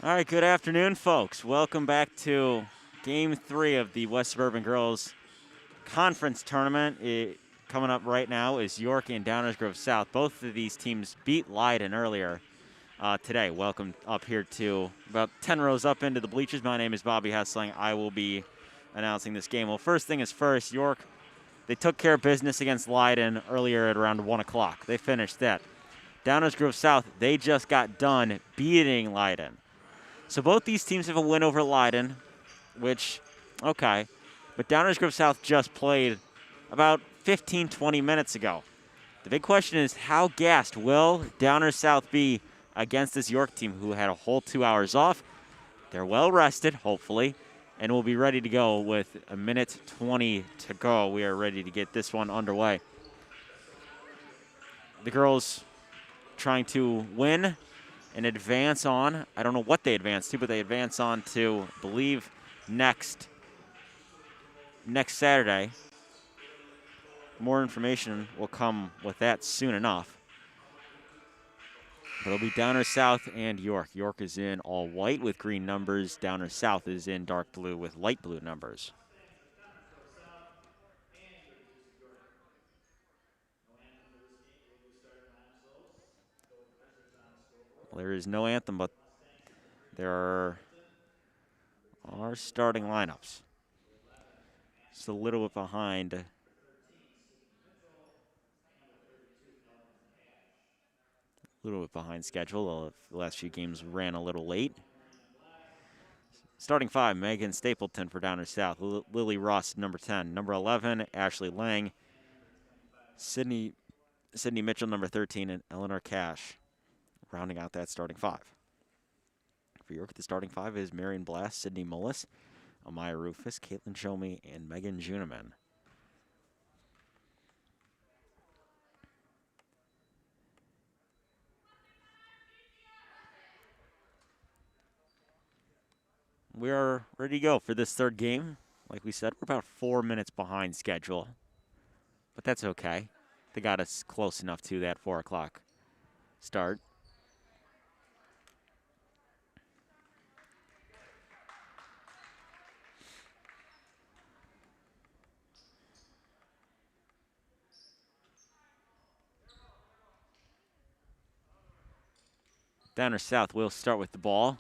All right, good afternoon, folks. Welcome back to Game 3 of the West Suburban Girls Conference Tournament. Coming up right now is York and Downers Grove South. Both of these teams beat Leiden earlier today. Welcome up here to about 10 rows up into the bleachers. My name is Bobby Hessling. I will be announcing this game. Well, first thing is first, York, they took care of business against Leiden earlier at around 1 o'clock. They finished that. Downers Grove South, they just got done beating Leiden. So both these teams have a win over Leiden, which, okay. But Downers Grove South just played about 15, 20 minutes ago. The big question is, how gassed will Downers South be against this York team who had a whole 2 hours off? They're well rested, hopefully, and will be ready to go with a minute 20 to go. We are ready to get this one underway. The girls trying to win and advance on. I don't know what they advance to, but they advance on to, I believe, next Saturday. More information will come with that soon enough. But it'll be Downers South and York. York is in all white with green numbers. Downers South is in dark blue with light blue numbers. Well, there is no anthem, but there are starting lineups. Just a little bit behind. A little bit behind schedule. The last few games ran a little late. Starting 5, Megan Stapleton for Downers South. Lily Ross, number 10. Number 11, Ashley Lang. Sydney Mitchell, number 13, and Eleanor Cash, rounding out that starting 5. For York, the starting 5 is Marion Blast, Sydney Mullis, Amaya Rufus, Caitlin Chomey, and Megan Juniman. We are ready to go for this third game. Like we said, we're about 4 minutes behind schedule, but that's okay. They got us close enough to that 4 o'clock start. Downers South will start with the ball.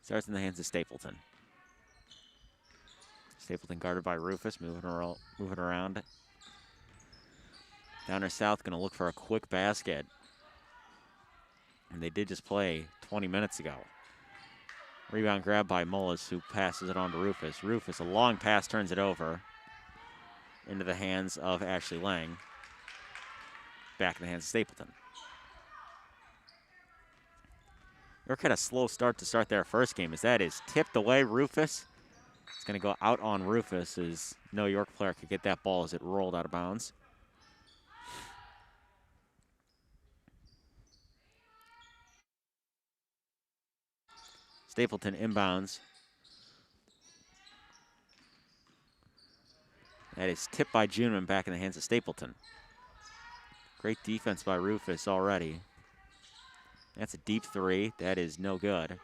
Starts in the hands of Stapleton. Stapleton guarded by Rufus, moving around. Downers South going to look for a quick basket. And they did just play 20 minutes ago. Rebound grab by Mullis, who passes it on to Rufus. Rufus, a long pass, turns it over into the hands of Ashley Lang. Back in the hands of Stapleton. York had a slow start to start their first game as that is tipped away. Rufus. It's going to go out on Rufus as no York player could get that ball as it rolled out of bounds. Stapleton inbounds. That is tipped by Juneman back in the hands of Stapleton. Great defense by Rufus already. That's a deep three. That is no good.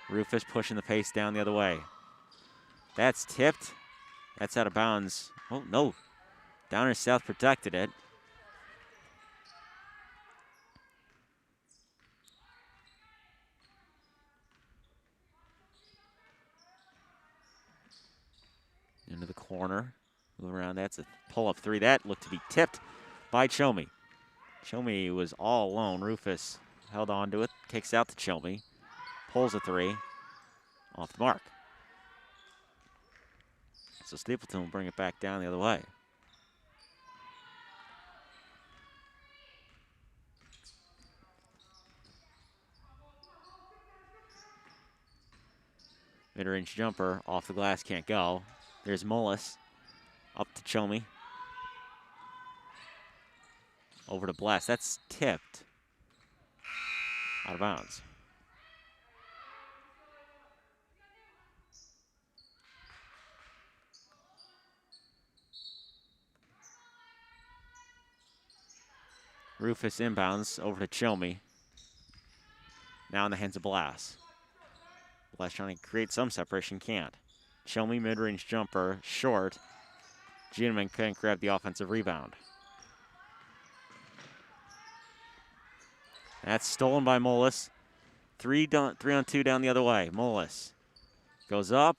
Rufus pushing the pace down the other way. That's tipped. That's out of bounds. Oh, no. Downers South protected it. Into the corner. Move around. That's a pull-up three. That looked to be tipped by Chomey. Chomey was all alone. Rufus held on to it. Kicks out to Chomey. Pulls a three. Off the mark. So Stapleton will bring it back down the other way. Mid-range jumper off the glass, can't go. There's Mullis. Up to Chomey. Over to Blast. That's tipped. Out of bounds. Rufus inbounds over to Chomey. Now in the hands of Blass. Blass trying to create some separation, can't. Chomey mid-range jumper, short. Juneman couldn't grab the offensive rebound. That's stolen by Moelis. 3-on-2 down the other way. Moelis goes up,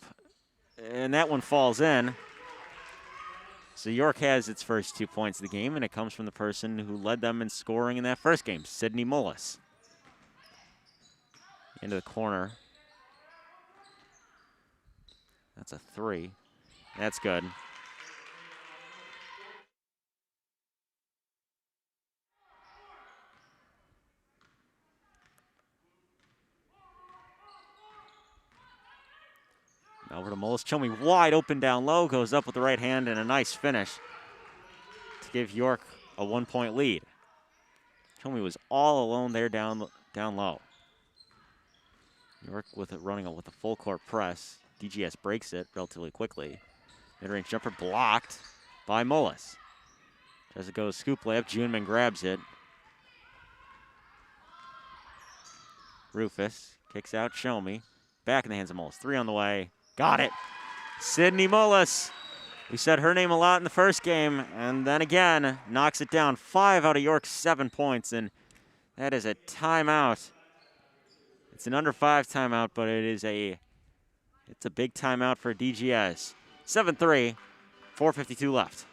and that one falls in. So York has its first 2 points of the game, and it comes from the person who led them in scoring in that first game, Sydney Moelis. Into the corner. That's a 3. That's good. Over to Moelis. Chomey wide open down low, goes up with the right hand, and a nice finish to give York a 1-point lead. Chomey was all alone there down low. York running with a full court press. DGS breaks it relatively quickly. Mid-range jumper blocked by Moelis. Tries to go scoop layup. Juneman grabs it. Rufus kicks out Chomey. Back in the hands of Moelis. 3 on the way. Got it. Sydney Moelis. We said her name a lot in the first game, and then again, knocks it down. 5 out of York's 7 points, and that is a timeout. It's an under 5 timeout, but it's a big timeout for DGS. 7-3, 4:52 left.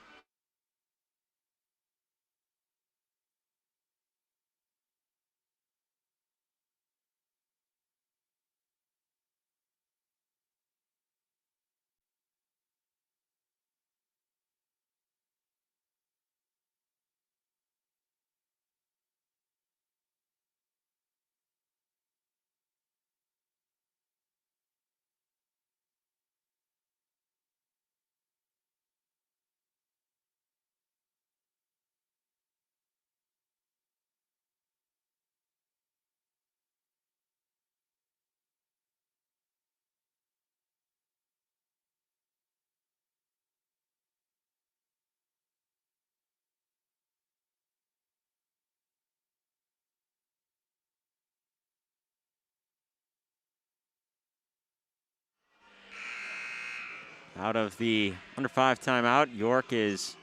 Out of the under 5 timeout, York is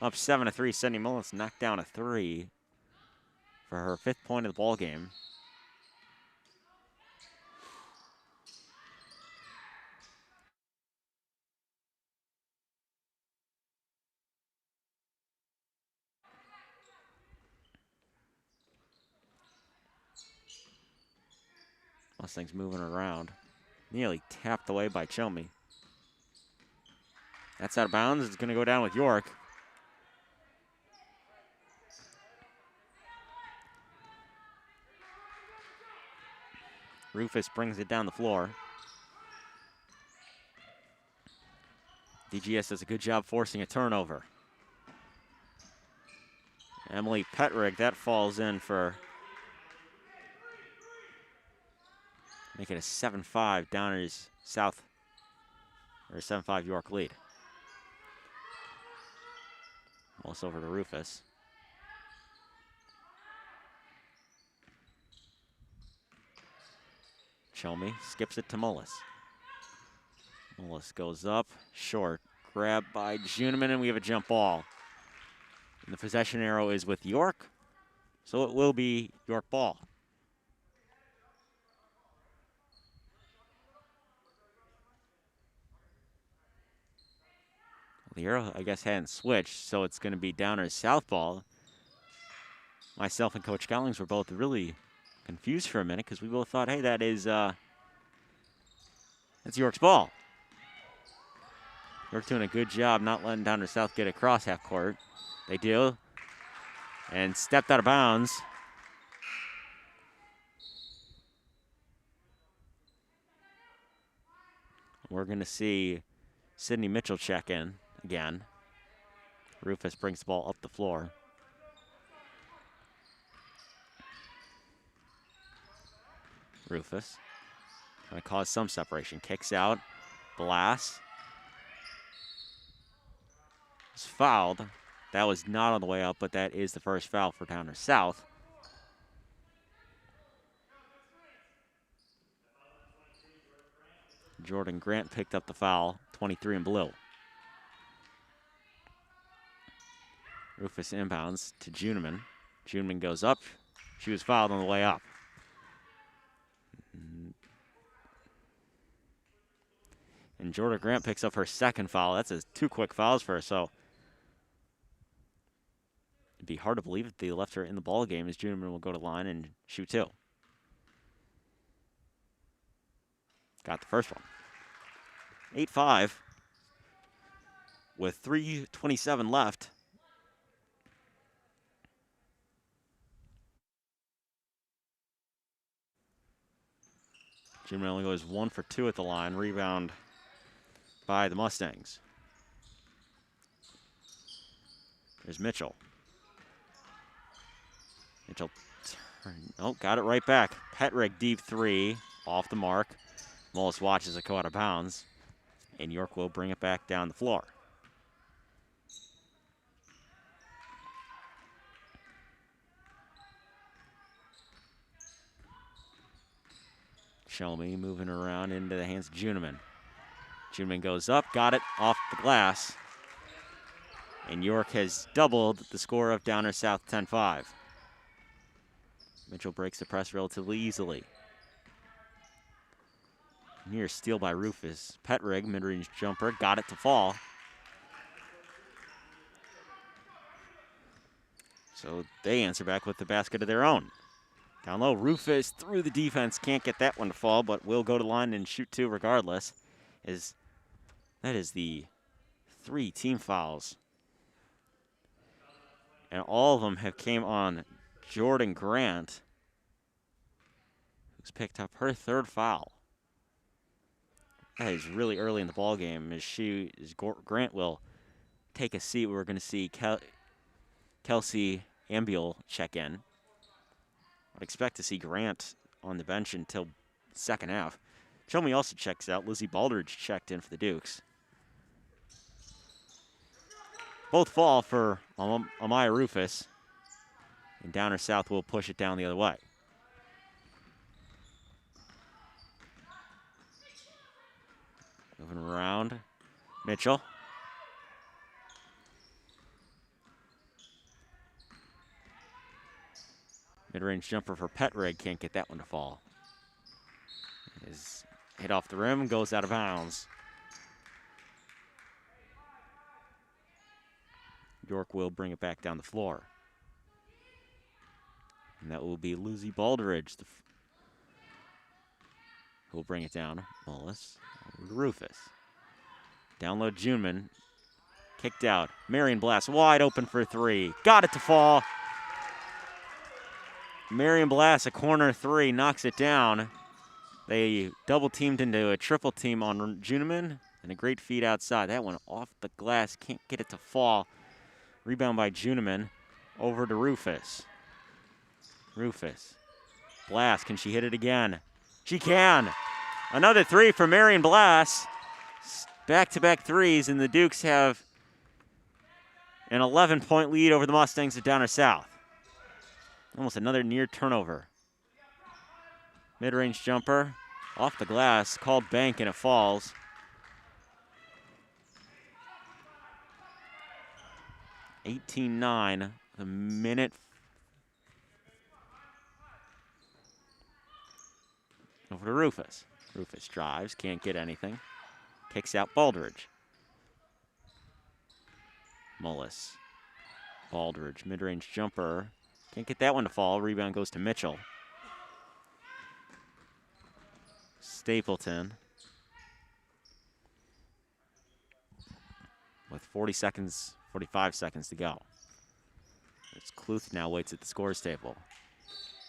up 7-3. Sydney Moelis knocked down a 3 for her 5th point of the ball game. Hessling's moving around. Nearly tapped away by Chomey. That's out of bounds. It's going to go down with York. Rufus brings it down the floor. DGS does a good job forcing a turnover. Emily Petrick, that falls in for make it a 7-5 Downers South, or 7-5 York lead. Almost over to Rufus. Chomey skips it to Moelis. Moelis goes up, short, grabbed by Juneman, and we have a jump ball. And the possession arrow is with York, so it will be York ball. The arrow, I guess, hadn't switched, so it's going to be Downers South ball. Myself and Coach Gallings were both really confused for a minute because we both thought, hey, that's York's ball. York doing a good job not letting Downers South get across half court. They do. And stepped out of bounds. We're going to see Sydney Mitchell check in again. Rufus brings the ball up the floor. Rufus trying to cause some separation. Kicks out. Blass is fouled. That was not on the way up, but that is the first foul for Downers South. Jordan Grant picked up the foul, 23 in blue. Rufus inbounds to Juneman. Juneman goes up. She was fouled on the way up. And Jordan Grant picks up her second foul. That's 2 quick fouls for her, so it'd be hard to believe if they left her in the ball game, as Juneman will go to line and shoot 2. Got the first one. 8-5 with 3:27 left. Juneman only goes 1 for 2 at the line. Rebound by the Mustangs. There's Mitchell. Mitchell, got it right back. Petrig deep 3, off the mark. Mullis watches it go out of bounds, and York will bring it back down the floor. Shelmy moving around into the hands of Juneman. Juneman goes up, got it off the glass. And York has doubled the score of Downers South 10-5. Mitchell breaks the press relatively easily. Near steal by Rufus. Petrig, mid-range jumper, got it to fall. So they answer back with the basket of their own. Down low, Rufus through the defense, can't get that one to fall, but will go to the line and shoot 2 regardless. That is the 3 team fouls. And all of them have came on Jordan Grant, who's picked up her 3rd foul. That is really early in the ball game. As Grant will take a seat, we're going to see Kelsey Ambiel check in. I'd expect to see Grant on the bench until second half. Shelmy also checks out. Lizzie Baldridge checked in for the Dukes. Both fall for Amaya Rufus. And Downers South will push it down the other way. Moving around. Mitchell. Mid-range jumper for Petrig. Can't get that one to fall. Is hit off the rim and goes out of bounds. York will bring it back down the floor. And that will be Lizzie Baldridge who will bring it down. Mullis. Rufus. Down low, Juneman. Kicked out. Marion Blass wide open for 3. Got it to fall. Marion Blass, a corner 3, knocks it down. They double teamed into a triple team on Juneman, and a great feed outside. That one off the glass, can't get it to fall. Rebound by Juneman. Over to Rufus. Rufus. Blass, can she hit it again? She can. Another 3 for Marion Blass. Back-to-back 3s, and the Dukes have an 11-point lead over the Mustangs at Downers South. Almost another near turnover. Mid-range jumper, off the glass, called bank, and it falls. (18-9), the minute. Over to Rufus. Rufus drives, can't get anything. Kicks out Baldridge. Mullis. Baldridge, mid-range jumper. Can't get that one to fall. Rebound goes to Mitchell. Stapleton. With 45 seconds to go. It's Cluth now waits at the scores table.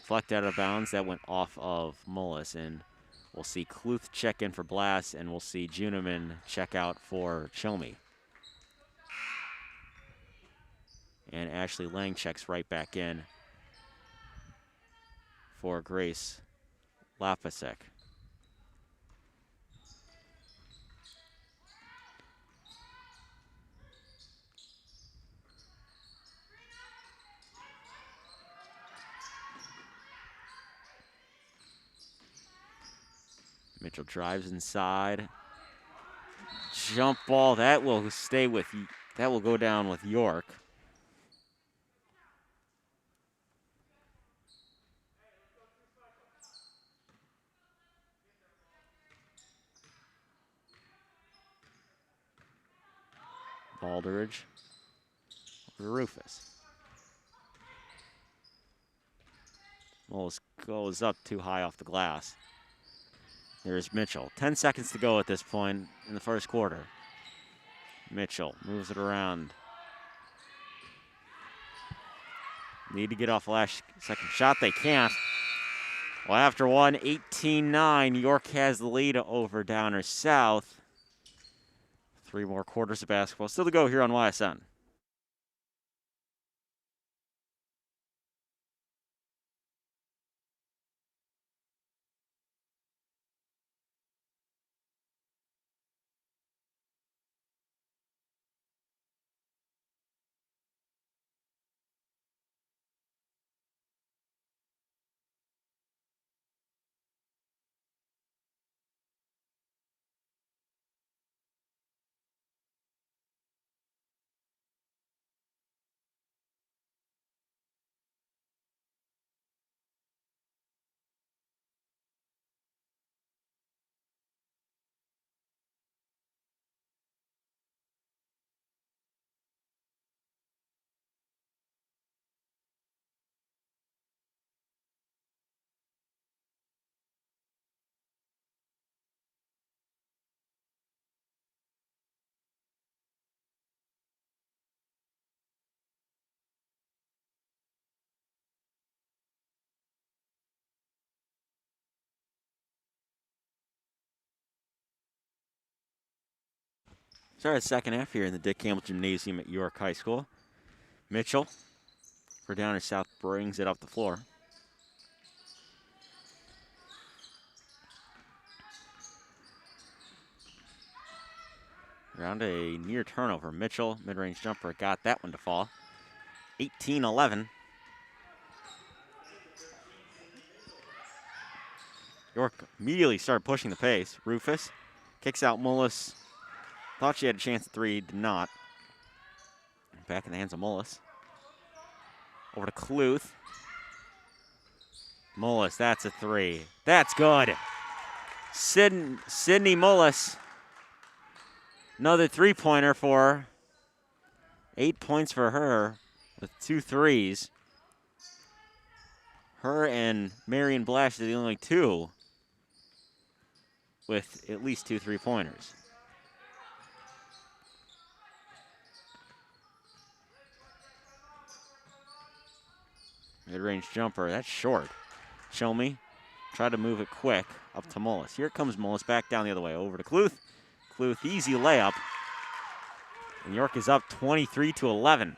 Flecked out of bounds, that went off of Mullis, and we'll see Cluth check in for Blass, and we'll see Juneman check out for Chelmy. And Ashley Lang checks right back in for Grace Lapasek. Mitchell drives inside. Jump ball, that will go down with York. Baldridge over Rufus. Mullis goes up too high off the glass. There's Mitchell. 10 seconds to go at this point in the first quarter. Mitchell moves it around. Need to get off last second shot. They can't. Well, after one, 18-9, York has the lead over Downers South. 3 more quarters of basketball still to go here on YSN. Started second half here in the Dick Campbell Gymnasium at York High School. Mitchell for Downers South brings it up the floor. Around a near turnover. Mitchell, mid-range jumper, got that one to fall. 18-11. York immediately started pushing the pace. Rufus kicks out Mullis. Thought she had a chance at 3, did not. Back in the hands of Mullis. Over to Cluth. Mullis, that's a 3. That's good. Sydney Mullis. Another 3-pointer for her. 8 points for her with 2 threes. Her and Marion Blash are the only 2 with at least 2 3-pointers. Mid-range jumper, that's short. Show me. Try to move it quick up to Mullis. Here comes Mullis back down the other way. Over to Cluth. Cluth, easy layup. And York is up 23-11.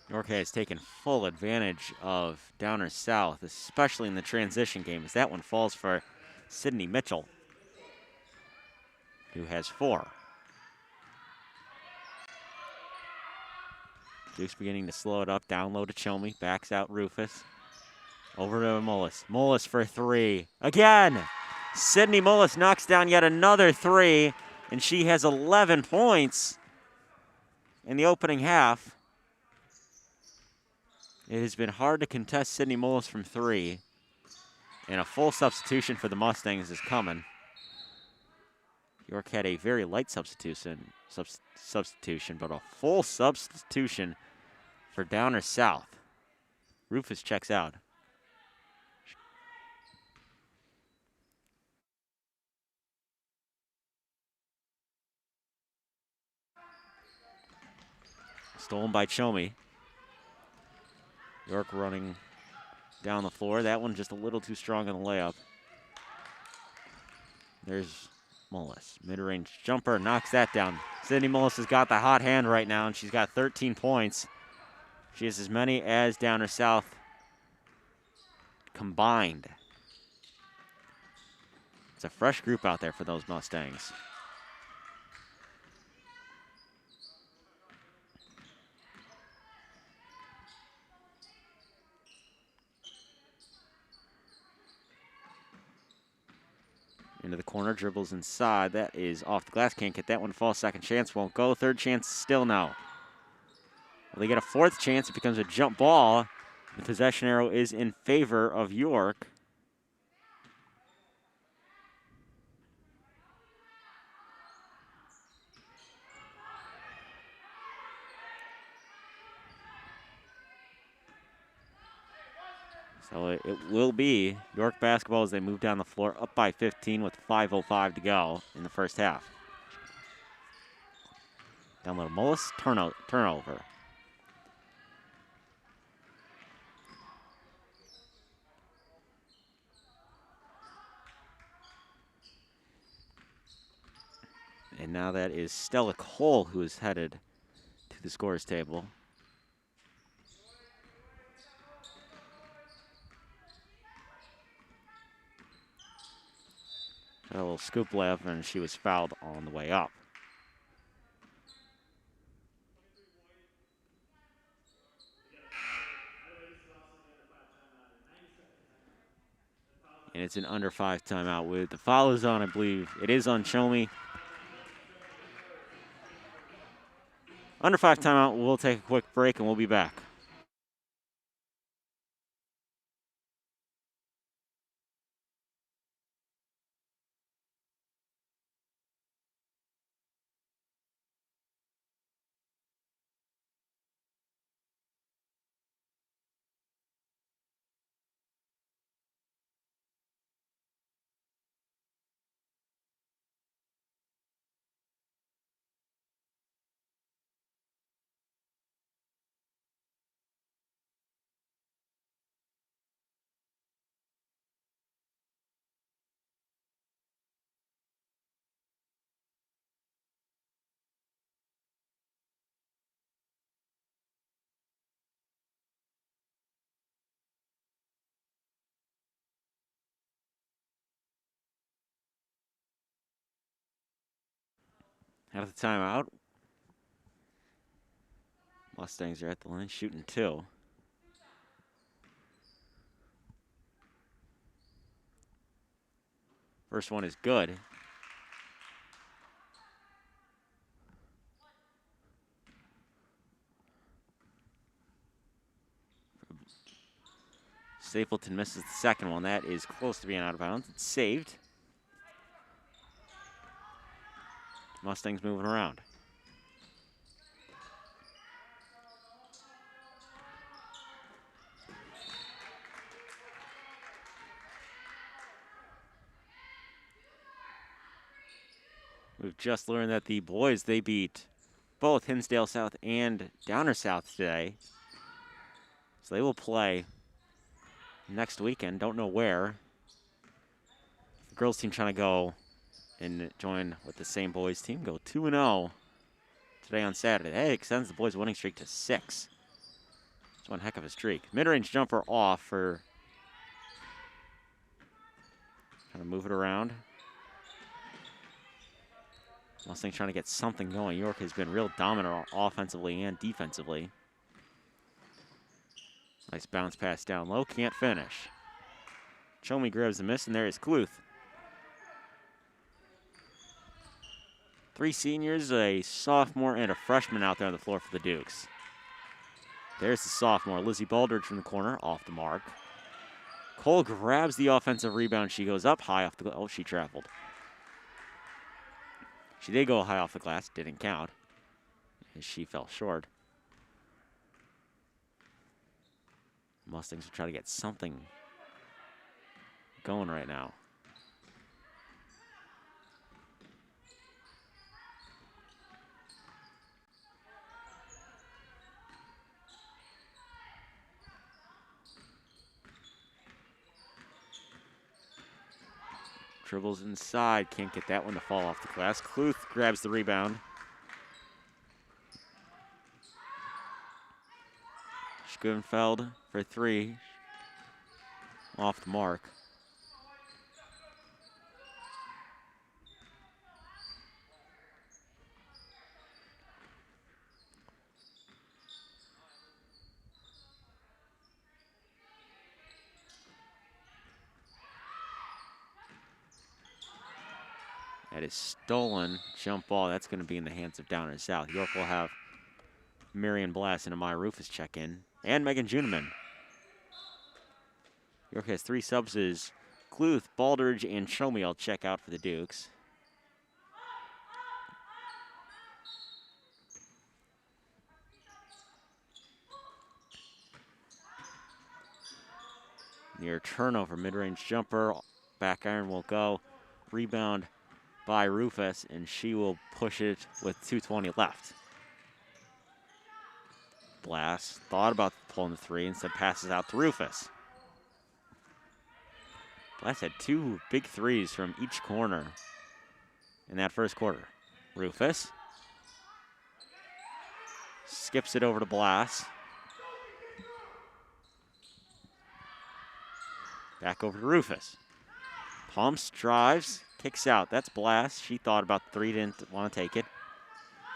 York has taken full advantage of Downers South, especially in the transition game, as that one falls for Sydney Mitchell, who has 4. Duke's beginning to slow it up. Down low to Chomey. Backs out Rufus. Over to Mullis. Mullis for 3. Again! Sydney Mullis knocks down yet another 3, and she has 11 points in the opening half. It has been hard to contest Sydney Mullis from 3, and a full substitution for the Mustangs is coming. York had a very light substitution, but a full substitution for Downers South. Rufus checks out. Stolen by Chomey. York running down the floor. That one just a little too strong on the layup. There's Mullis. Mid-range jumper, knocks that down. Sydney Mullis has got the hot hand right now, and she's got 13 points. She has as many as Downers South combined. It's a fresh group out there for those Mustangs. Into the corner, dribbles inside. That is off the glass. Can't get that one to fall. Second chance won't go. Third chance still no. Well, they get a fourth chance. It becomes a jump ball. The possession arrow is in favor of York. So it will be York basketball as they move down the floor, up by 15 with 5:05 to go in the first half. Down low, Mullis, turnover. And now that is Stella Cole who is headed to the scorer's table. A little scoop left, and she was fouled on the way up. And it's an under 5 timeout with the foul is on, I believe. It is on Shomi. Under 5 timeout, we'll take a quick break and we'll be back. Out of the timeout. Mustangs are at the line, shooting 2. First one is good. Stapleton misses the second one. That is close to being out of bounds. It's saved. Mustangs moving around. We've just learned that the boys, they beat both Hinsdale South and Downer South today. So they will play next weekend. Don't know where. The girls team trying to go and join with the same boys team. Go 2-0 today on Saturday. That extends the boys' winning streak to 6. It's one heck of a streak. Mid-range jumper off for trying to move it around. Mustangs trying to get something going. York has been real dominant offensively and defensively. Nice bounce pass down low. Can't finish. Chomi grabs the miss, and there is Cluth. 3 seniors, a sophomore, and a freshman out there on the floor for the Dukes. There's the sophomore, Lizzie Baldridge from the corner, off the mark. Cole grabs the offensive rebound. She goes up high off the glass. Oh, she traveled. She did go high off the glass, didn't count, as she fell short. Mustangs will try to get something going right now. Dribbles inside, can't get that one to fall off the glass. Cluth grabs the rebound. Schoenfeld for 3. Off the mark. That is stolen. Jump ball. That's going to be in the hands of Downers South. York will have Marion Blass and Amaya Rufus check in. And Megan Juneman. York has 3 subs as Cluth, Baldridge, and Shomiel check out for the Dukes. Near turnover, mid-range jumper. Back iron will go. Rebound by Rufus, and she will push it with 2:20 left. Blass thought about pulling the 3, instead passes out to Rufus. Blass had 2 big 3s from each corner in that first quarter. Rufus skips it over to Blass. Back over to Rufus. Pumps, drives, kicks out. That's Blass. She thought about the 3, didn't want to take it.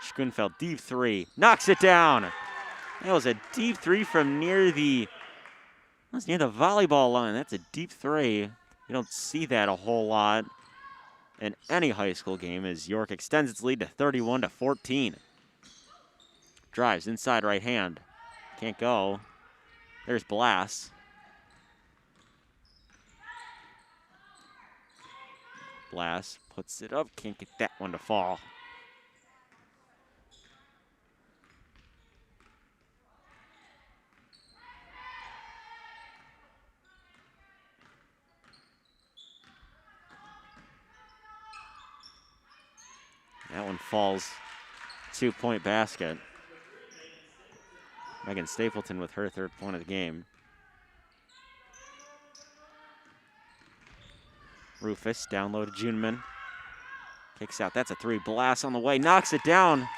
Schoenfeld, deep 3, knocks it down. That was a deep 3 from near the volleyball line. That's a deep 3. You don't see that a whole lot in any high school game as York extends its lead to 31-14. Drives inside right hand. Can't go. There's Blass. Blass puts it up. Can't get that one to fall. That one falls. 2-point basket. Megan Stapleton with her 3rd point of the game. Rufus down low to Juneman. Kicks out. That's a 3. Blass on the way. Knocks it down.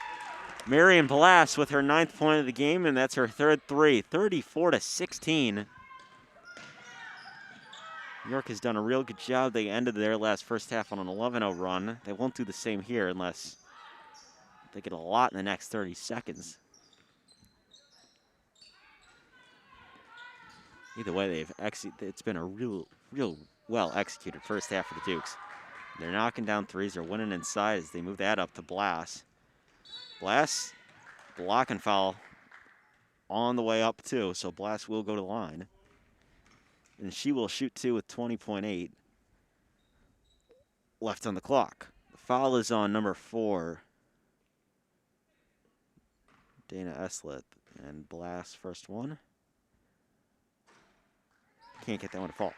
Marion Blass with her 9th point of the game, and that's her 3rd 3. 34-16. York has done a real good job. They ended their first half on an 11-0 run. They won't do the same here unless they get a lot in the next 30 seconds. Either way, it's been a real well executed first half for the Dukes. They're knocking down 3s. They're winning inside as they move that up to Blass. Blass, block and foul on the way up too, so Blass will go to the line. And she will shoot 2 with 20.8 left on the clock. The foul is on number 4, Dana Eslett, and Blass first one. Can't get that one to fall.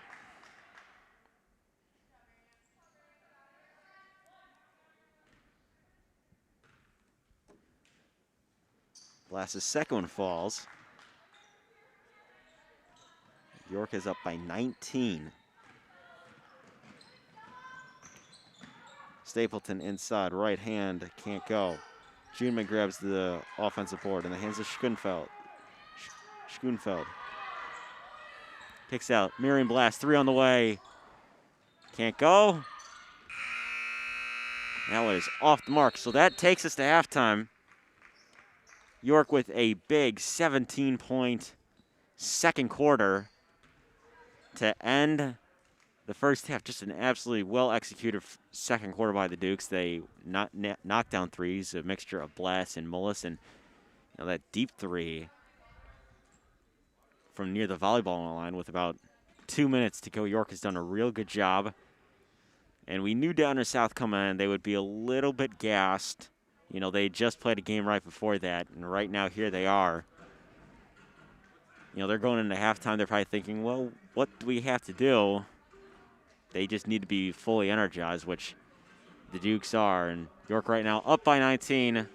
Blass's second one falls. York is up by 19. Stapleton inside, right hand, can't go. Juneman grabs the offensive board in the hands of Schoenfeld. Schoenfeld kicks out. Marion Blass, 3 on the way. Can't go. That was off the mark. So that takes us to halftime. York with a big 17-point second quarter to end the first half. Just an absolutely well-executed second quarter by the Dukes. They knocked down 3s, a mixture of Blass and Mullis, and that deep 3 from near the volleyball line with about 2 minutes to go. York has done a real good job. And we knew Downers South coming in, they would be a little bit gassed. They just played a game right before that, and right now here they are. They're going into halftime. They're probably thinking, well, what do we have to do? They just need to be fully energized, which the Dukes are. And York right now up by 19.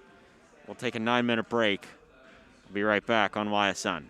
We'll take a 9-minute break. We'll be right back on YSN.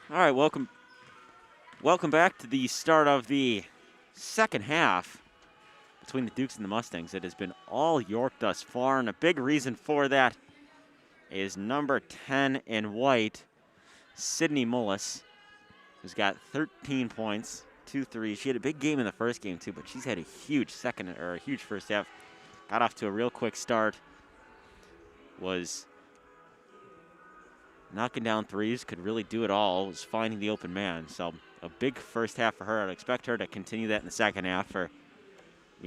All right, welcome back to the start of the second half between the Dukes and the Mustangs. It has been all York thus far, and a big reason for that is number 10 in white, Sydney Mullis, who's got 13 points, 2 threes. She had a big game in the first game too, but she's had a huge first half. Got off to a real quick start. Was knocking down threes, could really do it all, was finding the open man. So a big first half for her. I'd expect her to continue that in the second half for,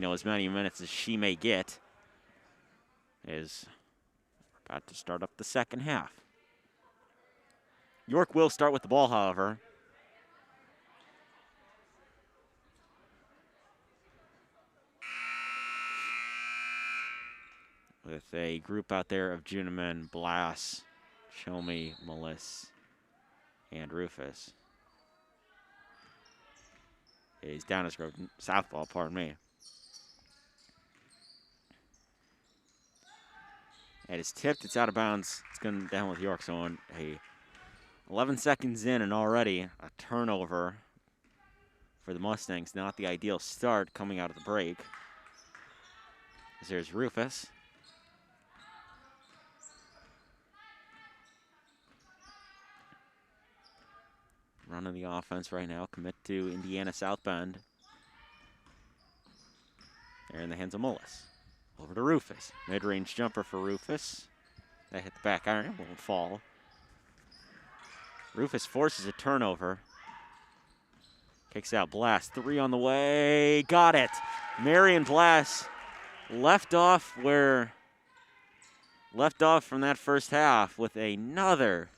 as many minutes as she may get. Is about to start up the second half. York will start with the ball, however. With a group out there of Juneman, Blass, Chelmy, Melissa, and Rufus. He's down his road, southball, pardon me. And it's tipped, it's out of bounds. It's going down with York, so on 11 seconds in and already a turnover for the Mustangs. Not the ideal start coming out of the break. As there's Rufus. Running the offense right now, commit to Indiana South Bend. They're in the hands of Mullis. Over to Rufus. Mid-range jumper for Rufus. That hit the back iron, it won't fall. Rufus forces a turnover. Kicks out Blass, 3 on the way, got it. Marion Blass left off from that first half with another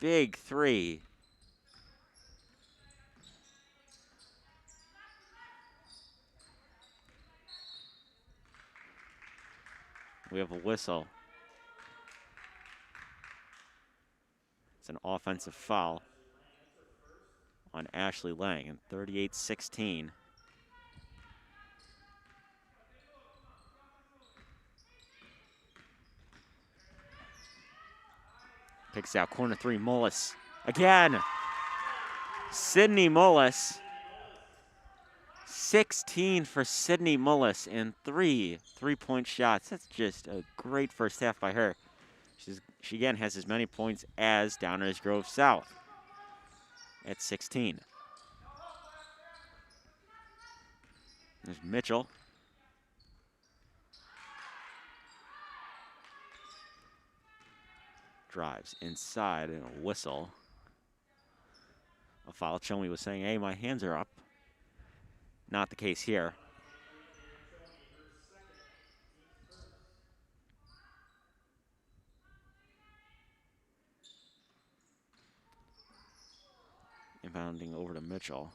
big 3. We have a whistle. It's an offensive foul on Ashley Lang, and 38-16. Kicks out corner 3, Mullis. Again, Sydney Mullis. 16 for Sydney Mullis and 3 3-point shots. That's just a great first half by her. She again has as many points as Downers Grove South at 16. There's Mitchell. Drives inside and a whistle. A foul. Chelmy was saying, hey, my hands are up. Not the case here. Inbounding over to Mitchell.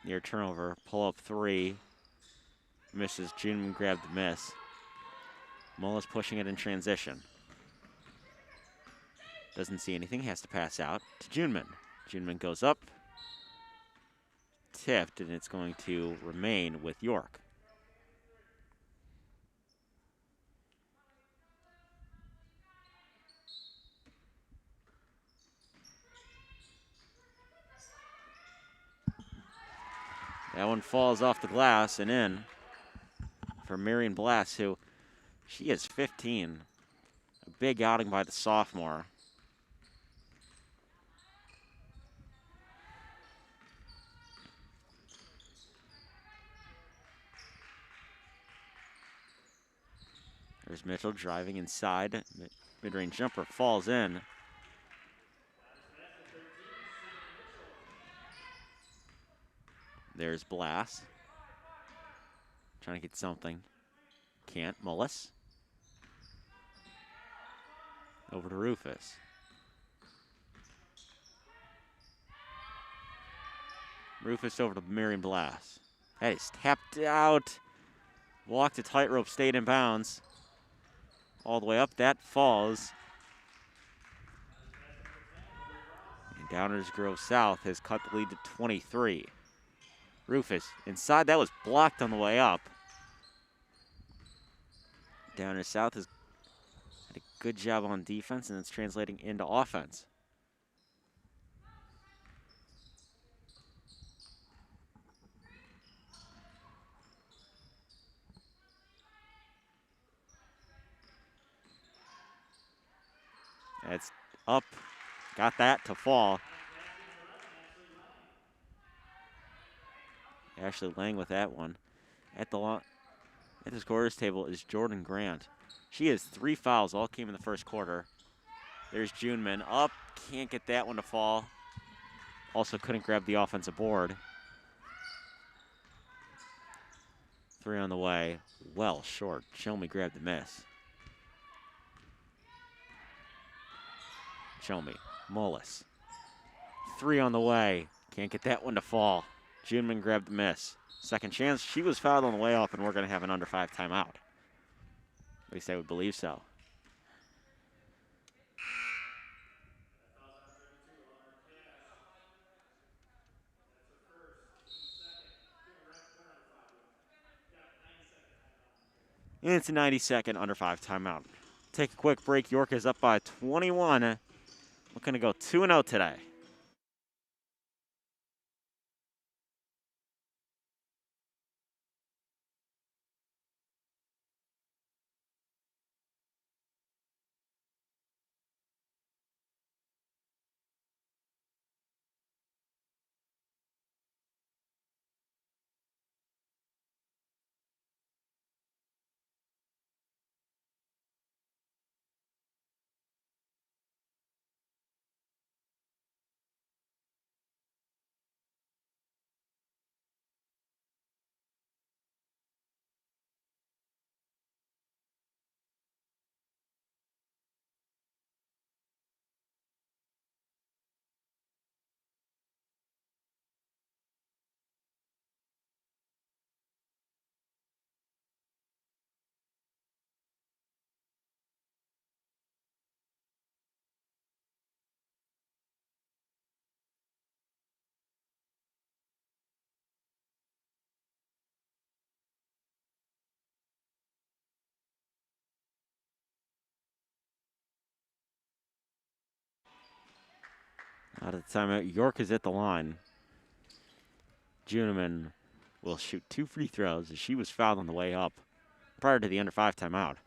Near turnover, pull up 3. Misses. Juneman grabbed the miss. Mullis pushing it in transition. Doesn't see anything, has to pass out to Juneman. Juneman goes up, tipped, and it's going to remain with York. That one falls off the glass and in for Marion Blass, who she is 15. A big outing by the sophomore. There's Mitchell driving inside. Mid-range jumper falls in. There's Blass. Trying to get something. Can't. Mullis. Over to Rufus. Rufus over to Marion Blass. That is tapped out. Walked a tightrope, stayed in bounds. All the way up, that falls. Downers Grove South has cut the lead to 23. Rufus inside, that was blocked on the way up. Downers South has had a good job on defense, and it's translating into offense. It's up, got that to fall. Ashley Lang with that one. At the scorer's table is Jordan Grant. She has 3 fouls, all came in the first quarter. There's Juneman up, can't get that one to fall. Also couldn't grab the offensive board. 3 on the way, well short. Chelmy grabbed the miss. Chelmy, Mullis. 3 on the way, can't get that one to fall. Juneman grabbed the miss. Second chance, she was fouled on the way up, and we're going to have an under 5 timeout. At least I would believe so. And it's a 90-second under 5 timeout. Take a quick break. York is up by 21. Looking to go 2-0 today. Out of the timeout, York is at the line. Juneman will shoot 2 free throws as she was fouled on the way up prior to the under 5 timeout.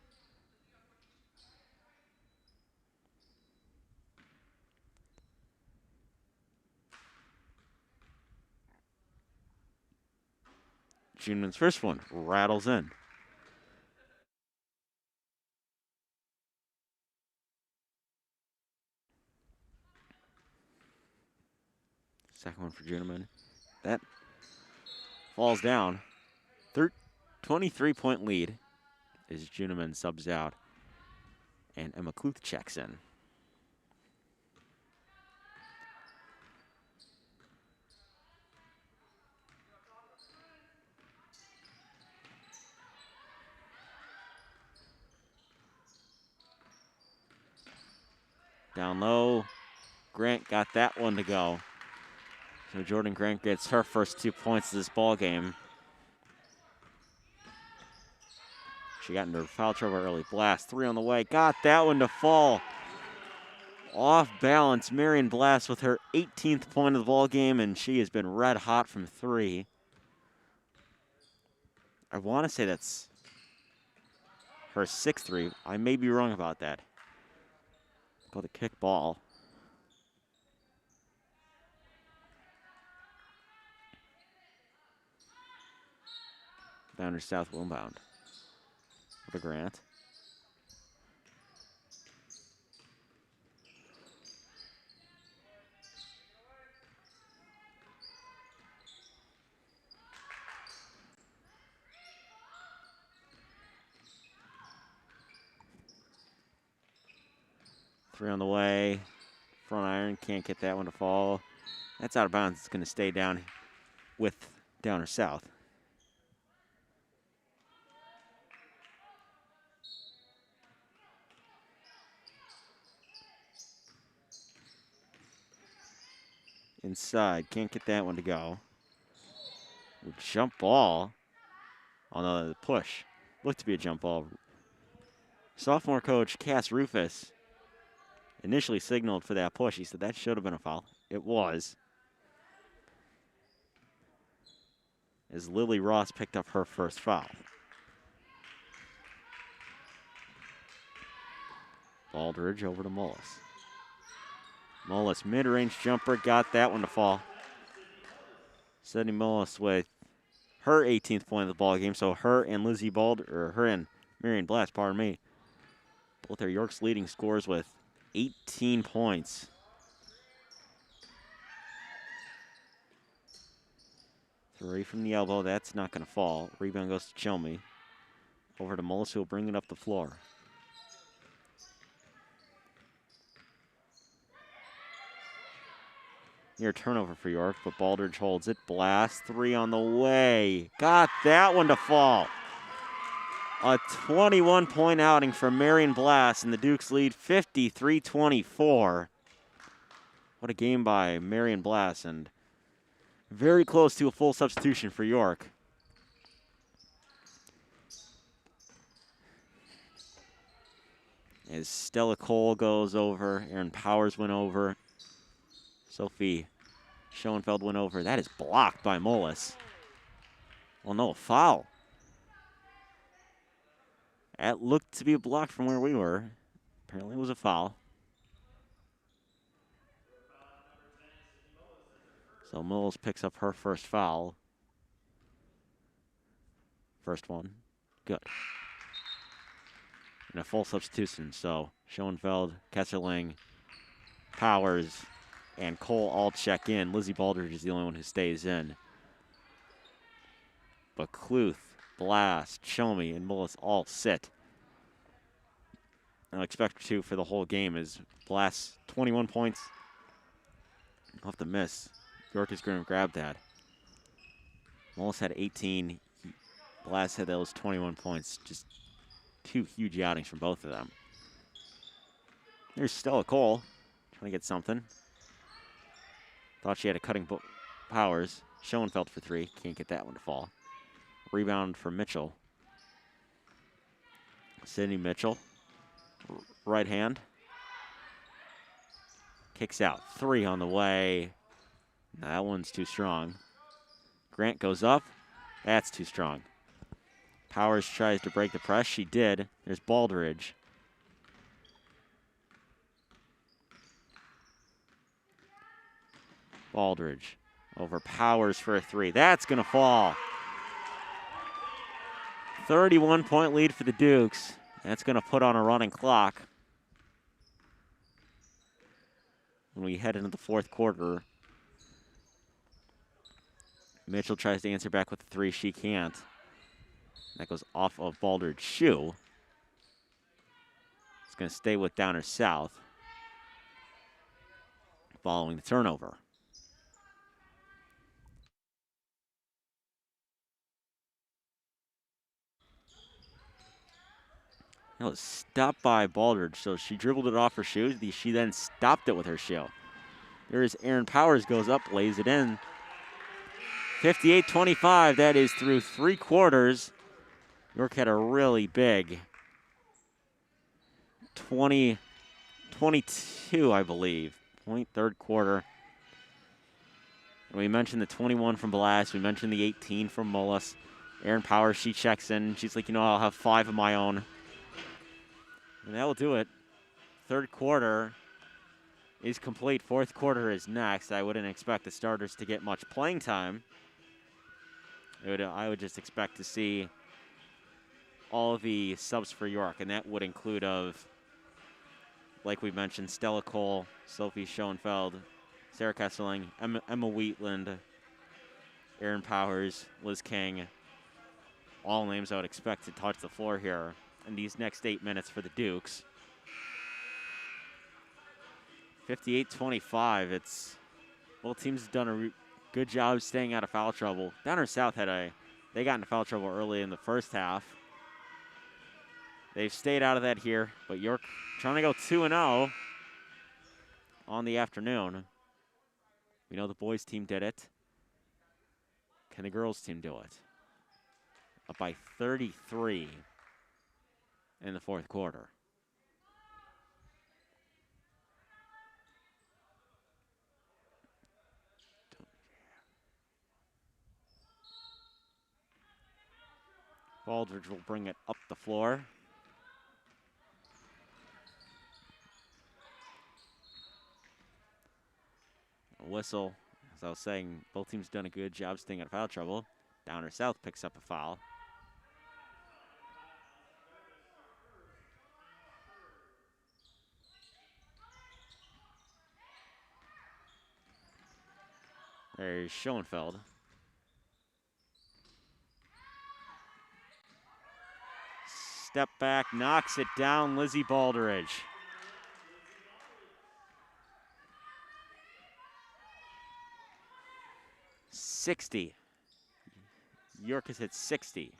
Juneman's first one rattles in. Second one for Juneman. That falls down. 23-point lead as Juneman subs out. And Emma Kluth checks in. Down low, Grant got that one to go. So Jordan Grant gets her first 2 points of this ball game. She got into foul trouble early. Blast, 3 on the way. Got that one to fall. Off balance, Marion Blast with her 18th point of the ball game, and she has been red hot from 3. I want to say that's her 6th 3. I may be wrong about that. Called a kick ball. Downers South will inbound. For Grant. Three on the way. Front iron, can't get that one to fall. That's out of bounds. It's going to stay down with Downers South. inside. Can't get that one to go. Jump ball. Oh no, the push. Looked to be a jump ball. Sophomore coach Cass Rufus initially signaled for that push. He said that should have been a foul. It was. As Lily Ross picked up her first foul. Baldridge over to Mullis. Mullis, mid-range jumper, got that one to fall. Sydney Mullis with her 18th point of the ball game. So her and her and Marion Blast, pardon me, both are York's leading scorers with 18 points. Three from the elbow, that's not going to fall. Rebound goes to Chomey. Over to Mullis, who will bring it up the floor. Near turnover for York, but Baldridge holds it. Blast, three on the way. Got that one to fall. A 21-point outing for Marion Blast, and the Dukes lead 53-24. What a game by Marion Blast, and very close to a full substitution for York. As Stella Cole goes over, Aaron Powers went over. Sophie Schoenfeld went over. That is blocked by Mullis. Well, no, foul. That looked to be a block from where we were. Apparently it was a foul. So Mullis picks up her first foul. First one. Good. And a full substitution. So Schoenfeld, Kesserling, Powers, and Cole all check in. Lizzie Baldridge is the only one who stays in. But Cluth, Blast, Chomey, and Mullis all sit. I'll expect to for the whole game is Blast 21 points. Off the miss. York is going to grab that. Mullis had 18. Blast had those 21 points. Just two huge outings from both of them. There's Stella Cole trying to get something. Thought she had a cutting Powers. Schoenfeld for three. Can't get that one to fall. Rebound for Mitchell. Sydney Mitchell. Right hand. Kicks out. Three on the way. That one's too strong. Grant goes up. That's too strong. Powers tries to break the press. She did. There's Baldridge. Baldridge over Powers for a three. That's going to fall. 31-point lead for the Dukes. That's going to put on a running clock when we head into the fourth quarter. Mitchell tries to answer back with the three. She can't. That goes off of Baldridge's shoe. It's going to stay with Downer South following the turnover. That was stopped by Baldridge, so she dribbled it off her shoe. She then stopped it with her shoe. There's Aaron Powers, goes up, lays it in. 58-25, that is through three quarters. York had a really big 22, I believe, point third quarter. And we mentioned the 21 from Blast. We mentioned the 18 from Mullis. Aaron Powers, she checks in. She's like, I'll have 5 of my own. And that will do it. Third quarter is complete. Fourth quarter is next. I wouldn't expect the starters to get much playing time. I would just expect to see all of the subs for York, and that would include like we mentioned, Stella Cole, Sophie Schoenfeld, Sarah Kesseling, Emma Wheatland, Aaron Powers, Liz King. All names I would expect to touch the floor here in these next 8 minutes for the Dukes. 58-25. Both teams have done a good job staying out of foul trouble. Downer South they got into foul trouble early in the first half. They've stayed out of that here, but York trying to go 2-0 on the afternoon. We know the boys team did it. Can the girls team do it? Up by 33 in the fourth quarter. Baldridge will bring it up the floor. A whistle. As I was saying, both teams done a good job staying out of foul trouble. Downer South picks up a foul. There's Schoenfeld. Step back, knocks it down, Lizzie Baldridge. .60. York has hit 60.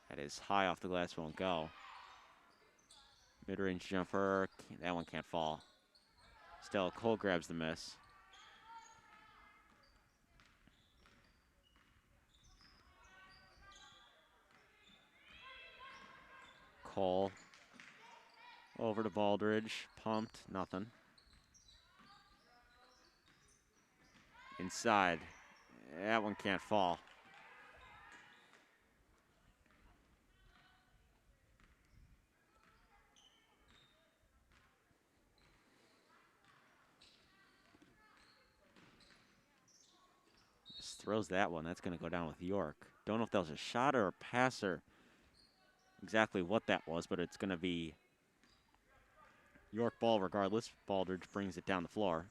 That is high off the glass, won't go. Mid-range jumper, that one can't fall. Still, Cole grabs the miss. Cole over to Baldridge, pumped, nothing. Inside, that one can't fall. Just throws that one, that's gonna go down with York. Don't know if that was a shot or a pass or exactly what that was, but it's gonna be York ball regardless. Baldridge brings it down the floor.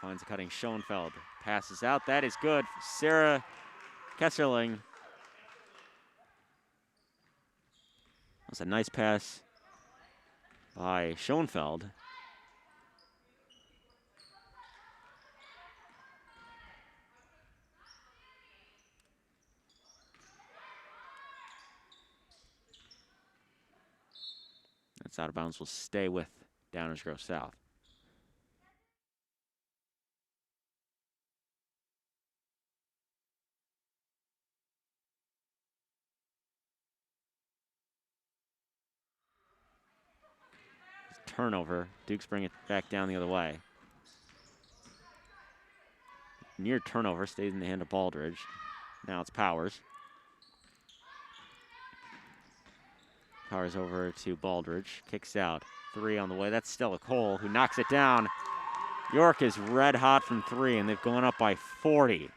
Finds a cutting Schoenfeld. Passes out. That is good. Sarah Kesserling. That's a nice pass by Schoenfeld. That's out of bounds. Will stay with Downers Grove South. Turnover. Dukes bring it back down the other way. Near turnover, stays in the hand of Baldridge. Now it's Powers. Powers over to Baldridge. Kicks out. 3 on the way. That's Stella Cole who knocks it down. York is red hot from 3, and they've gone up by 40.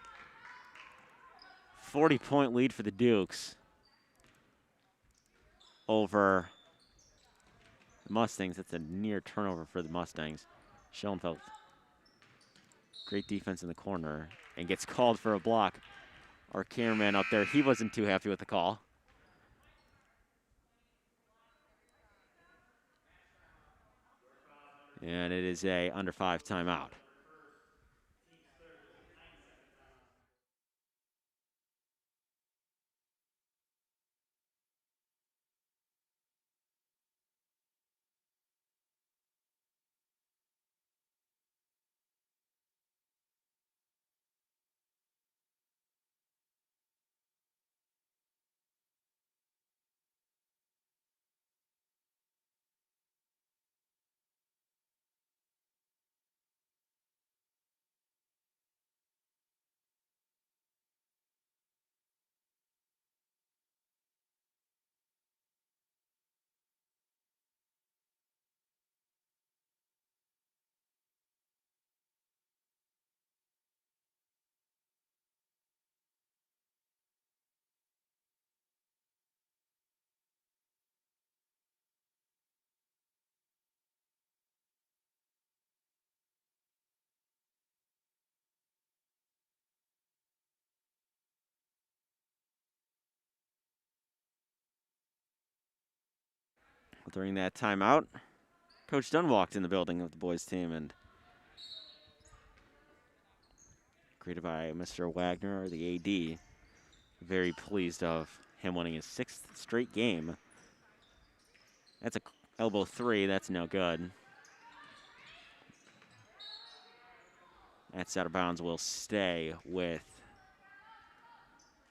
40-point lead for the Dukes over the Mustangs. That's a near turnover for the Mustangs. Schoenfeld, great defense in the corner, and gets called for a block. Our cameraman up there, he wasn't too happy with the call. And it is a under 5 timeout. During that timeout, Coach Dunn walked in the building of the boys team and greeted by Mr. Wagner, the AD. Very pleased of him winning his 6th straight game. That's a elbow 3. That's no good. That's out of bounds. Will stay with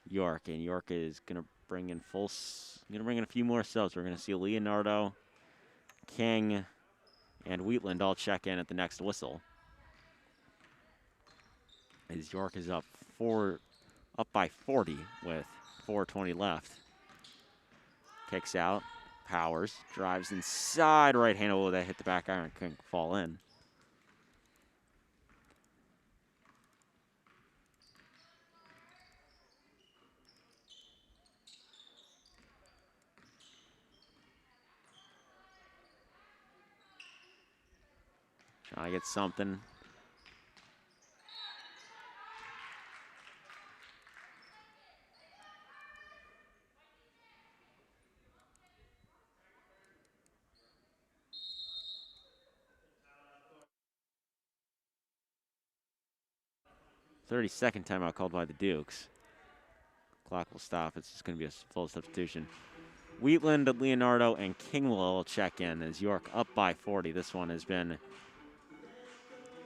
York, and York is gonna bring in a few more subs. We're gonna see Leonardo, King, and Wheatland all check in at the next whistle. As York is up by 40 with 4:20 left. Kicks out, Powers, drives inside, right hand. Oh, that hit the back iron, couldn't fall in. Trying to get something. "30-second timeout called by the Dukes. Clock will stop. It's just going to be a full substitution. Wheatland, Leonardo, and King will check in as York up by 40. This one has been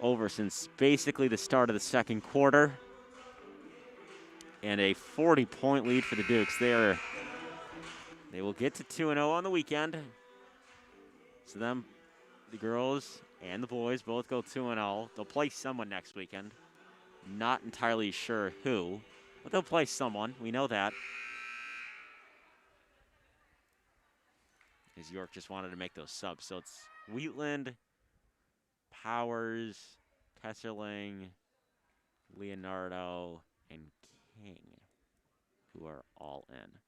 over since basically the start of the second quarter. And a 40-point lead for the Dukes. They will get to 2-0 on the weekend. So the girls and the boys both go 2-0. They'll play someone next weekend. Not entirely sure who, but they'll play someone. We know that. As York just wanted to make those subs. So it's Wheatland, Powers, Hessling, Leonardo, and King, who are all in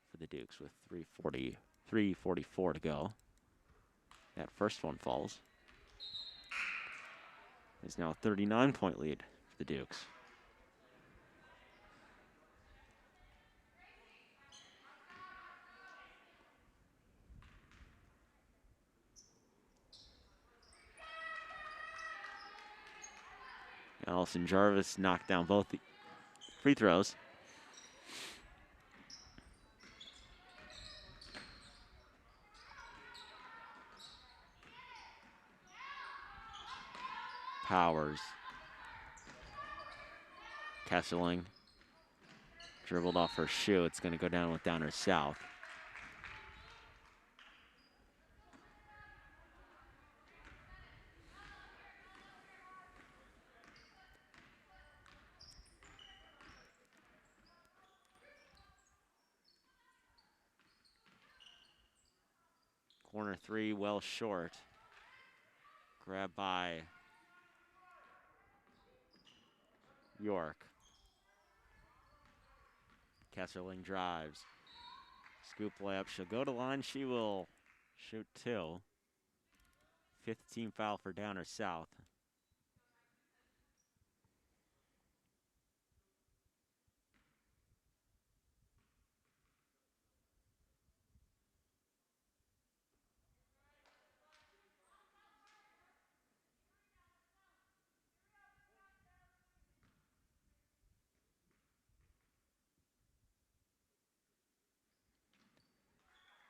for the Dukes with 3:44 to go. That first one falls. It's now a 39-point lead for the Dukes. Allison Jarvis knocked down both the free throws. Powers. Kesseling. Dribbled off her shoe. It's going to go down with Downers South. Corner 3, well short. Grabbed by York. Kesserling drives. Scoop layup. She'll go to line. She will shoot 2. 5th team foul for Downers South.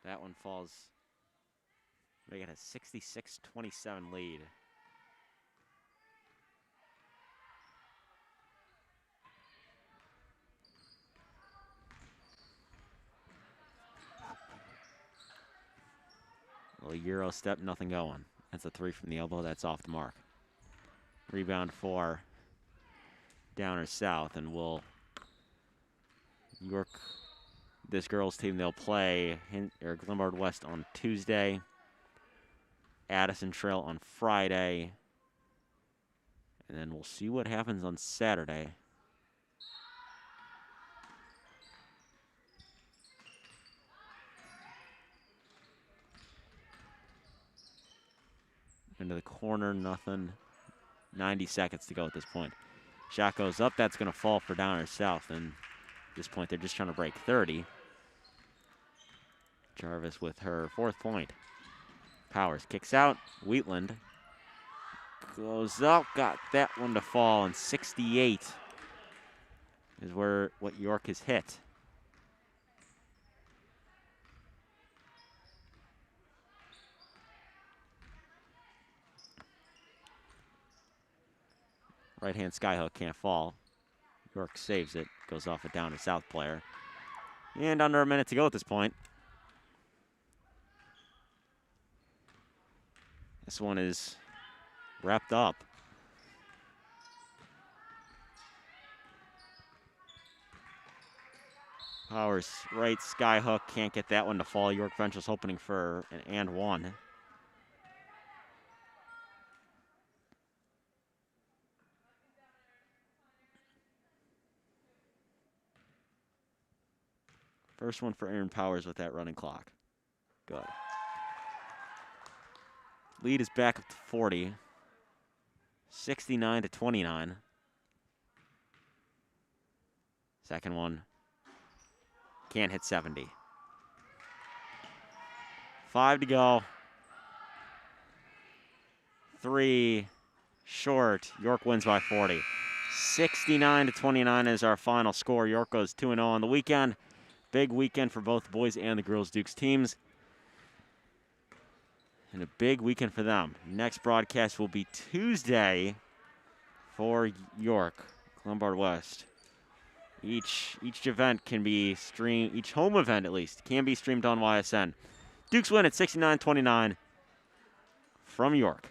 That one falls. They got a 66-27 lead. A Euro step, nothing going. That's a 3 from the elbow. That's off the mark. Rebound for Downers South, and York, this girls team, they'll play Glenbard West on Tuesday, Addison Trail on Friday, and then we'll see what happens on Saturday. Into the corner, nothing. 90 seconds to go at this point. Shot goes up. That's going to fall for Downers South. And at this point, they're just trying to break 30. Jarvis with her 4th point. Powers kicks out. Wheatland goes up. Got that one to fall. And 68 is what York has hit. Right-hand skyhook can't fall. York saves it, goes off a down to south player. And under a minute to go at this point. This one is wrapped up. Powers right skyhook, can't get that one to fall. York Venture's hoping for an and one. First one for Aaron Powers with that running clock. Good. Lead is back up to 40. 69 to 29. Second one. Can't hit 70. 5 to go. 3 short. York wins by 40. 69 to 29 is our final score. York goes 2-0 on the weekend. Big weekend for both the boys and the girls Dukes teams. And a big weekend for them. Next broadcast will be Tuesday for York, Lombard West. Each event can be streamed, each home event at least, can be streamed on YSN. Dukes win at 69-29 from York.